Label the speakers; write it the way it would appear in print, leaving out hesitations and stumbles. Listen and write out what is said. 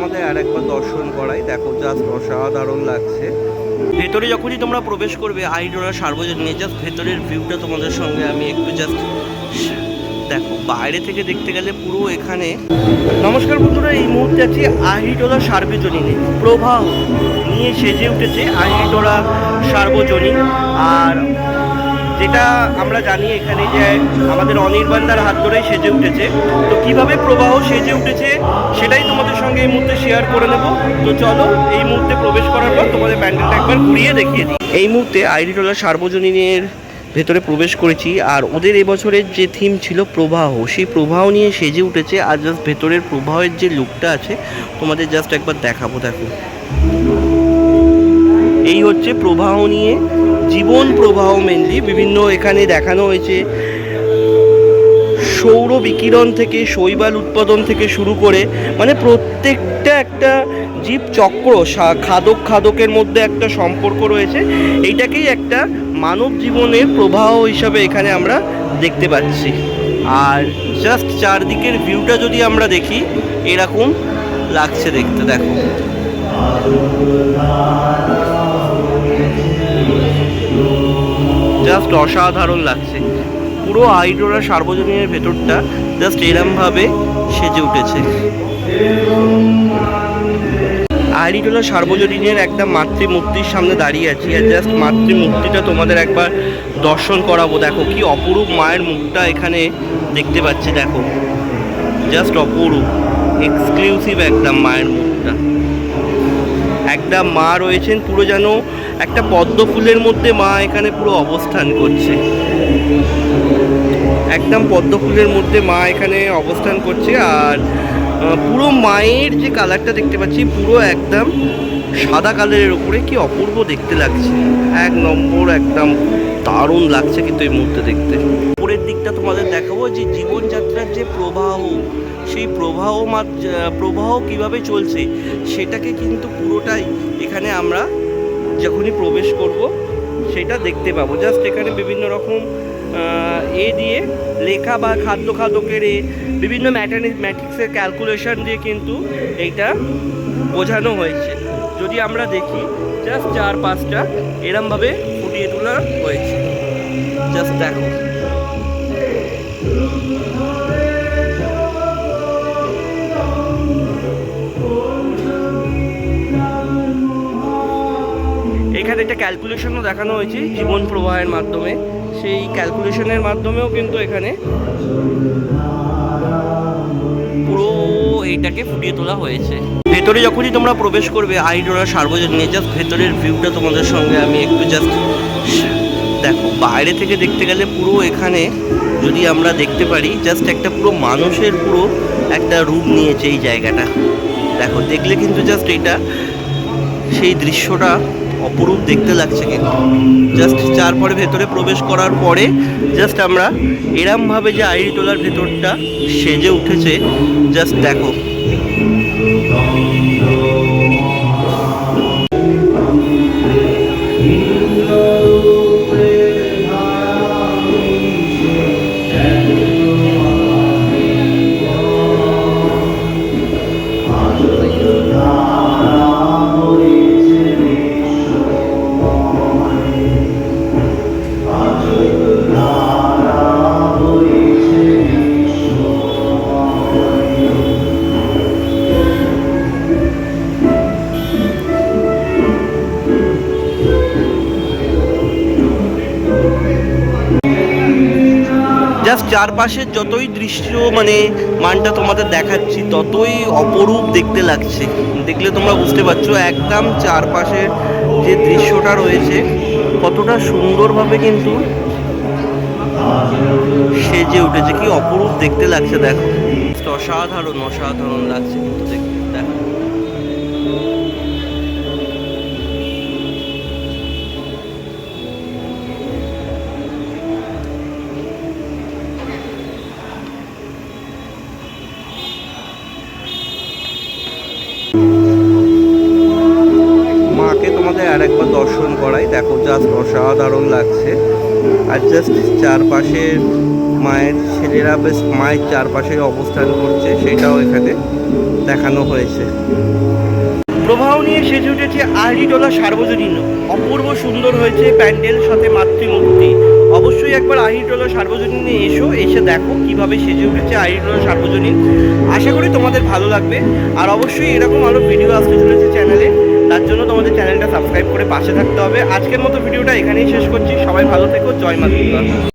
Speaker 1: তোমাদের আর একবার দর্শন করাই, দেখো জাস্ট অসাধারণ লাগছে। ভেতরে যখনই তোমরা প্রবেশ করবে আইডোরা সার্বজনীন, জাস্ট ভেতরের ভিউটা তোমাদের সঙ্গে আমি একটু জাস্ট দেখো। বাইরে থেকে দেখতে গেলে পুরো এখানে। নমস্কার বন্ধুরা, এই মুহূর্তে আছি আহিটোলা সার্বজনীনে। প্রবাহ নিয়ে সেজে উঠেছে আহিটোলা সার্বজনীন। আর যেটা আমরা জানি এখানে যে আমাদের অনির্বাণদার হাত ধরেই সেজে উঠেছে, তো কিভাবে প্রবাহ সেজে উঠেছে সেটাই তোমাদের সঙ্গে এই মুহূর্তে শেয়ার করে নেব। তো চলো, এই মুহূর্তে প্রবেশ করার পর তোমাদের প্যান্ডেলটা একবার ঘুরিয়ে দেখিয়ে দিই। এই মুহূর্তে আহিটোলা সার্বজনীনের ভেতরে প্রবেশ করেছি, আর ওদের এবছরের যে থিম ছিল প্রবাহ, সেই প্রবাহ নিয়ে সেজে উঠেছে। আর জাস্ট ভেতরের প্রবাহের যে লুকটা আছে তোমাদের জাস্ট একবার দেখাবো। দেখো, এই হচ্ছে প্রবাহ নিয়ে, জীবন প্রবাহ মেনলি। বিভিন্ন এখানে দেখানো হয়েছে সৌর বিকিরণ থেকে শৈবাল উৎপাদন থেকে শুরু করে, মানে প্রত্যেকটা একটা জীব চক্র, খাদকের মধ্যে একটা সম্পর্ক রয়েছে। এইটাকেই একটা মানব জীবনের প্রবাহ হিসাবে এখানে আমরা দেখতে পাচ্ছি। আর জাস্ট চারদিকের ভিউটা যদি আমরা দেখি, এরকম লাগছে দেখতে। দেখো, জাস্ট অসাধারণ লাগছে। পুরো আহিটোলা সার্বজনীনের ভেতরটা জাস্ট এরমভাবে সেজে উঠেছে। আহিটোলা সার্বজনীনের একটা মাতৃমূর্তির সামনে দাঁড়িয়ে আছি, আর জাস্ট মাতৃমূর্তিটা তোমাদের একবার দর্শন করাবো। দেখো কি অপরূপ মায়ের মুখটা এখানে দেখতে পাচ্ছি। দেখো, জাস্ট অপরূপ, এক্সক্লুসিভ একদম মায়ের মুখটা। একটা মা রয়েছেন পুরো যেন একটা পদ্ম ফুলের মধ্যে মা এখানে পুরো অবস্থান করছে। একদম পদ্ম ফুলের মধ্যে মা এখানে অবস্থান করছে। আর পুরো মায়ের যে কালারটা দেখতে পাচ্ছি, পুরো একদম সাদা কালারের উপরে, কি অপূর্ব দেখতে লাগছে। এক নম্বর, একদম দারুণ লাগছে কিন্তু এই মুহূর্তে দেখতে। উপরের দিকটা তোমাদের দেখাবো যে জীবনযাত্রার যে প্রবাহ, সেই প্রবাহ কিভাবে চলছে সেটাকে কিন্তু পুরোটাই এখানে আমরা যখনই প্রবেশ করব সেটা দেখতে পাবো। জাস্ট এখানে বিভিন্ন রকম দিয়ে লেখা বা খাদ্যের বিভিন্ন ম্যাথমেটিক্সের ক্যালকুলেশন দিয়ে কিন্তু এইটা বোঝানো হয়েছে। যদি আমরা দেখি জাস্ট 4-5টা এরমভাবে ফুটিয়ে তোলা হয়েছে। জাস্ট দেখো, এখানে একটা ক্যালকুলেশনও দেখানো হয়েছে জীবন প্রবাহের মাধ্যমে। সেই ক্যালকুলেশনের মাধ্যমেও কিন্তু এখানে পুরো এইটাকে ফুটিয়ে তোলা হয়েছে। ভেতরে যখনই তোমরা প্রবেশ করবে আহিটোলা সার্বজনীন, জাস্ট ভেতরের ভিউটা তোমাদের সঙ্গে আমি একটু জাস্ট দেখো। বাইরে থেকে দেখতে গেলে পুরো এখানে যদি আমরা দেখতে পারি, জাস্ট একটা পুরো মানুষের পুরো একটা রূপ নিয়েছে এই জায়গাটা। দেখো, দেখলে কিন্তু জাস্ট এটা সেই দৃশ্যটা অপরূপ দেখতে লাগছে। কিন্তু জাস্ট তারপরে ভেতরে প্রবেশ করার পরে জাস্ট আমরা এরমভাবে যে আহিটোলার ভেতরটা সেজে উঠেছে, জাস্ট দেখো। জাস্ট চারপাশের যতই দৃশ্য মানে মানটা তোমাদের দেখাচ্ছি, ততই অপরূপ দেখতে লাগছে। দেখলে তোমরা বুঝতে পারছো একদম চারপাশের যে দৃশ্যটা রয়েছে কতটা সুন্দরভাবে কিন্তু সেজে উঠেছে। কি অপরূপ দেখতে লাগছে। দেখো, অসাধারণ অসাধারণ লাগছে কিন্তু দেখতে। দেখো, মাকে তোমাদের আর একবার দর্শন করাই। দেখো, জাস্ট অসাধারণ লাগছে। আর জাস্ট চারপাশের মায়ের ছেলেরা বেশ মায়ের চারপাশে অবস্থান করছে, সেটাও এখানে দেখানো হয়েছে। প্রবাহ নিয়ে সেজে উঠেছে আহরিটোলা সার্বজনীন। অপূর্ব সুন্দর হয়েছে প্যান্ডেল, সাথে মাতৃমূর্তি। অবশ্যই একবার আহরিটোলা সার্বজনীনে এসে দেখো কিভাবে সেজে উঠেছে আহরিটোলা সার্বজনীন। আশা করি তোমাদের ভালো লাগবে। আর অবশ্যই এরকম আরও ভিডিও আসতে চলেছে চ্যানেলে, তার জন্য তোমাদের চ্যানেলটা সাবস্ক্রাইব করে পাশে থাকতে হবে। আজকের মতো ভিডিওটা এখানেই শেষ করছি। সবাই ভালো থেকো। জয় মা দুর্গা।